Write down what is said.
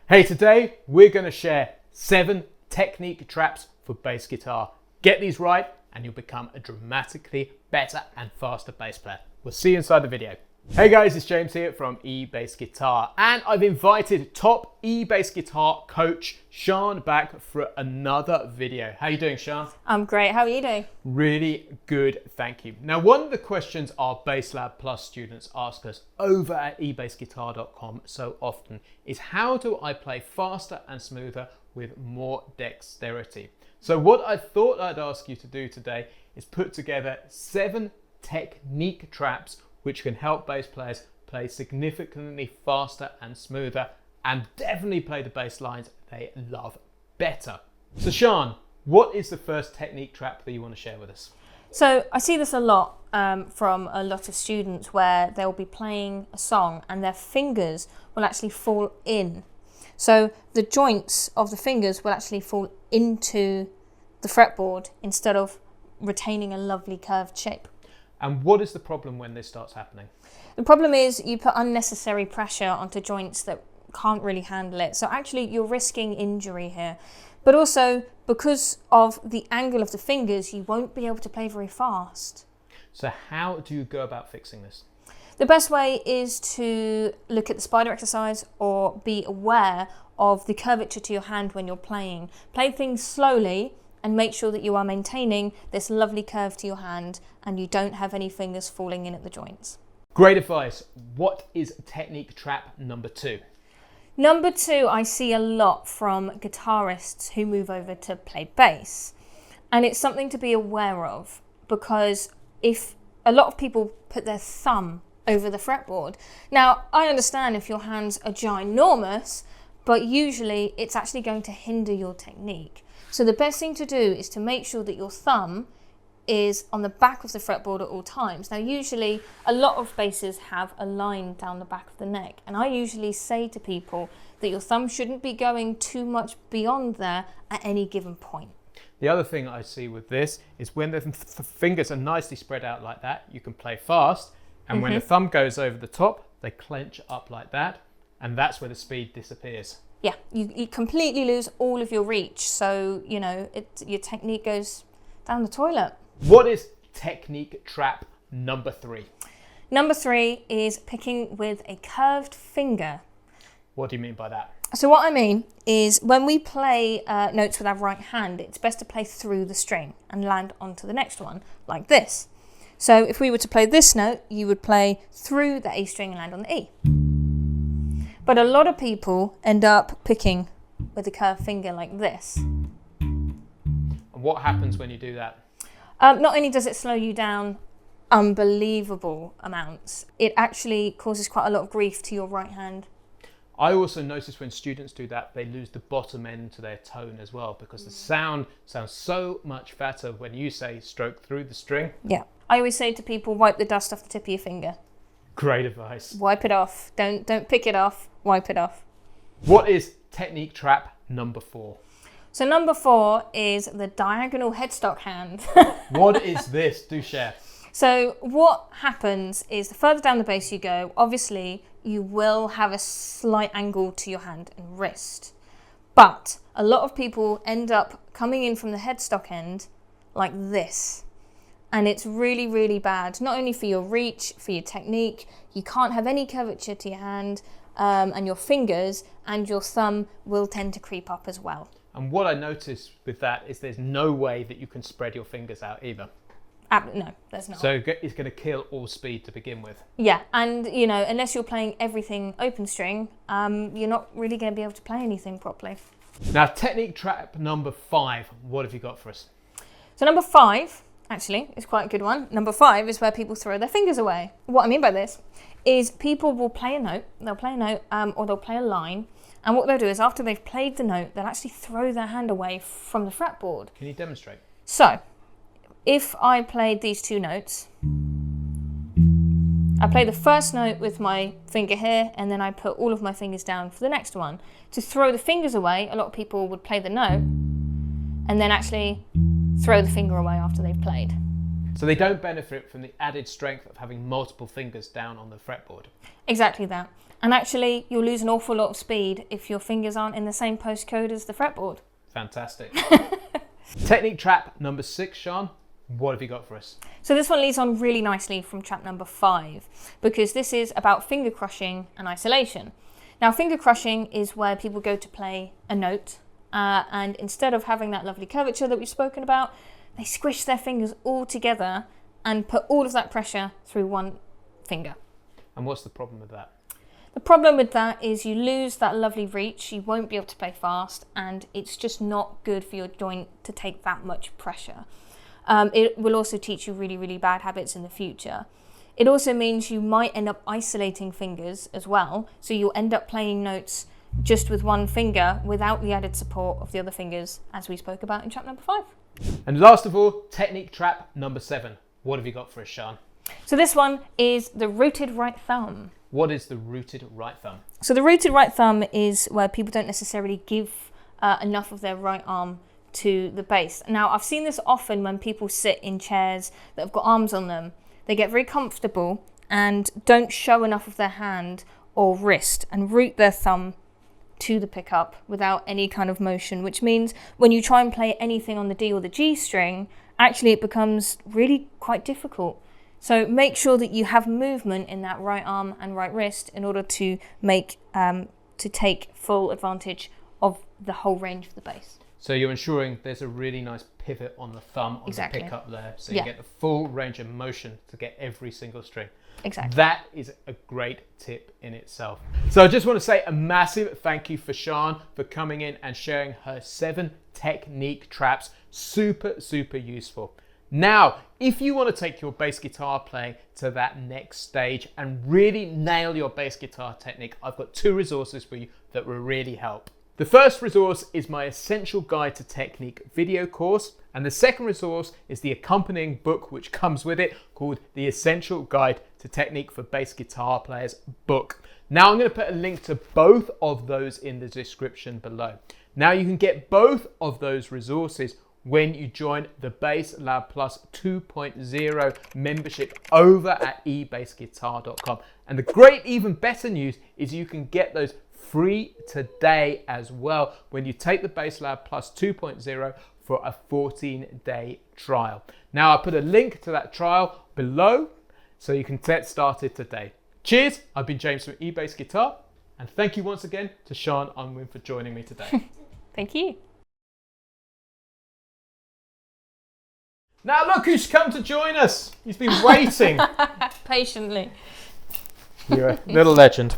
Hey, today we're going to share 7 technique traps for bass guitar. Get these right and you'll become a dramatically better and faster bass player. We'll see you inside the video. Hey guys, it's James here from eBassGuitar, and I've invited top eBassGuitar coach Sian back for another video. How you doing, Sian? I'm great. How are you doing? Really good, thank you. Now, one of the questions our Bass Lab Plus students ask us over at eBassGuitar.com so often is, how do I play faster and smoother with more dexterity? So what I thought I'd ask you to do today is put together 7 technique traps which can help bass players play significantly faster and smoother, and definitely play the bass lines they love better. So Sian, what is the first technique trap that you want to share with us? So I see this a lot from a lot of students where they'll be playing a song and their fingers will actually fall in. So the joints of the fingers will actually fall into the fretboard instead of retaining a lovely curved shape. And what is the problem when this starts happening? The problem is you put unnecessary pressure onto joints that can't really handle it. So actually you're risking injury here. But also, because of the angle of the fingers, you won't be able to play very fast. So how do you go about fixing this? The best way is to look at the spider exercise or be aware of the curvature to your hand when you're playing. Play things slowly and make sure that you are maintaining this lovely curve to your hand and you don't have any fingers falling in at the joints. Great advice. What is technique trap number 2? Number 2, I see a lot from guitarists who move over to play bass. And it's something to be aware of, because if a lot of people put their thumb over the fretboard. Now, I understand if your hands are ginormous, but usually it's actually going to hinder your technique. So the best thing to do is to make sure that your thumb is on the back of the fretboard at all times. Now, usually a lot of basses have a line down the back of the neck, and I usually say to people that your thumb shouldn't be going too much beyond there at any given point. The other thing I see with this is when the fingers are nicely spread out like that, you can play fast, and when the thumb goes over the top, they clench up like that, and that's where the speed disappears. Yeah, you completely lose all of your reach, so you know your technique goes down the toilet. What is technique trap number 3? Number 3 is picking with a curved finger. What do you mean by that? So what I mean is when we play notes with our right hand, it's best to play through the string and land onto the next one, like this. So if we were to play this note, you would play through the A string and land on the E. But a lot of people end up picking with a curved finger like this. And what happens when you do that? Not only does it slow you down unbelievable amounts, it actually causes quite a lot of grief to your right hand. I also notice when students do that, they lose the bottom end to their tone as well, because the sound sounds so much fatter when you say stroke through the string. Yeah. I always say to people, wipe the dust off the tip of your finger. Great advice. Wipe it off. Don't pick it off. Wipe it off. What is technique trap number 4? So number 4 is the diagonal headstock hand. What is this? Do share. So what happens is the further down the bass you go, obviously you will have a slight angle to your hand and wrist. But a lot of people end up coming in from the headstock end like this. And it's really, really bad, not only for your reach, for your technique. You can't have any curvature to your hand and your fingers, and your thumb will tend to creep up as well. And what I notice with that is there's no way that you can spread your fingers out either. No, there's not. So it's going to kill all speed to begin with. Yeah, and you know, unless you're playing everything open string, you're not really going to be able to play anything properly. Now, technique trap number 5, what have you got for us? So number 5, actually, is quite a good one. Number 5 is where people throw their fingers away. What I mean by this is people will play a note, or they'll play a line, and what they'll do is after they've played the note, they'll actually throw their hand away from the fretboard. Can you demonstrate? So, if I played these 2 notes, I play the first note with my finger here, and then I put all of my fingers down for the next one. To throw the fingers away, a lot of people would play the note, and then actually throw the finger away after they've played. So they don't benefit from the added strength of having multiple fingers down on the fretboard. Exactly that. And actually, you'll lose an awful lot of speed if your fingers aren't in the same postcode as the fretboard. Fantastic. Technique trap number 6, Sian. What have you got for us? So this one leads on really nicely from trap number 5, because this is about finger crushing and isolation. Now, finger crushing is where people go to play a note, and instead of having that lovely curvature that we've spoken about, they squish their fingers all together and put all of that pressure through one finger. And what's the problem with that? The problem with that is you lose that lovely reach, you won't be able to play fast, and it's just not good for your joint to take that much pressure. It will also teach you really, really bad habits in the future. It also means you might end up isolating fingers as well, so you'll end up playing notes just with one finger without the added support of the other fingers, as we spoke about in trap number 5. And last of all, technique trap number 7. What have you got for us, Sian? So this one is the rooted right thumb. What is the rooted right thumb? So the rooted right thumb is where people don't necessarily give enough of their right arm to the bass. Now, I've seen this often when people sit in chairs that have got arms on them. They get very comfortable and don't show enough of their hand or wrist and root their thumb to the pickup without any kind of motion, which means when you try and play anything on the D or the G string, actually it becomes really quite difficult. So make sure that you have movement in that right arm and right wrist in order to take full advantage of the whole range of the bass. So you're ensuring there's a really nice pivot on the thumb on Exactly. the pickup there, so you get the full range of motion to get every single string. Exactly. That is a great tip in itself. So I just want to say a massive thank you for Sian for coming in and sharing her 7 technique traps. Super, super useful. Now, if you want to take your bass guitar playing to that next stage and really nail your bass guitar technique, I've got 2 resources for you that will really help. The first resource is my Essential Guide to Technique video course, and the second resource is the accompanying book which comes with it called the Essential Guide to Technique for Bass Guitar Players book. Now I'm going to put a link to both of those in the description below. Now you can get both of those resources when you join the Bass Lab Plus 2.0 membership over at eBassGuitar.com. And the great, even better news is you can get those free today as well when you take the Bass Lab Plus 2.0 for a 14-day trial. Now I'll put a link to that trial below so you can get started today. Cheers, I've been James from eBass Guitar, and thank you once again to Sian Unwin for joining me today. Thank you. Now look who's come to join us. He's been waiting. Patiently. You're a little legend.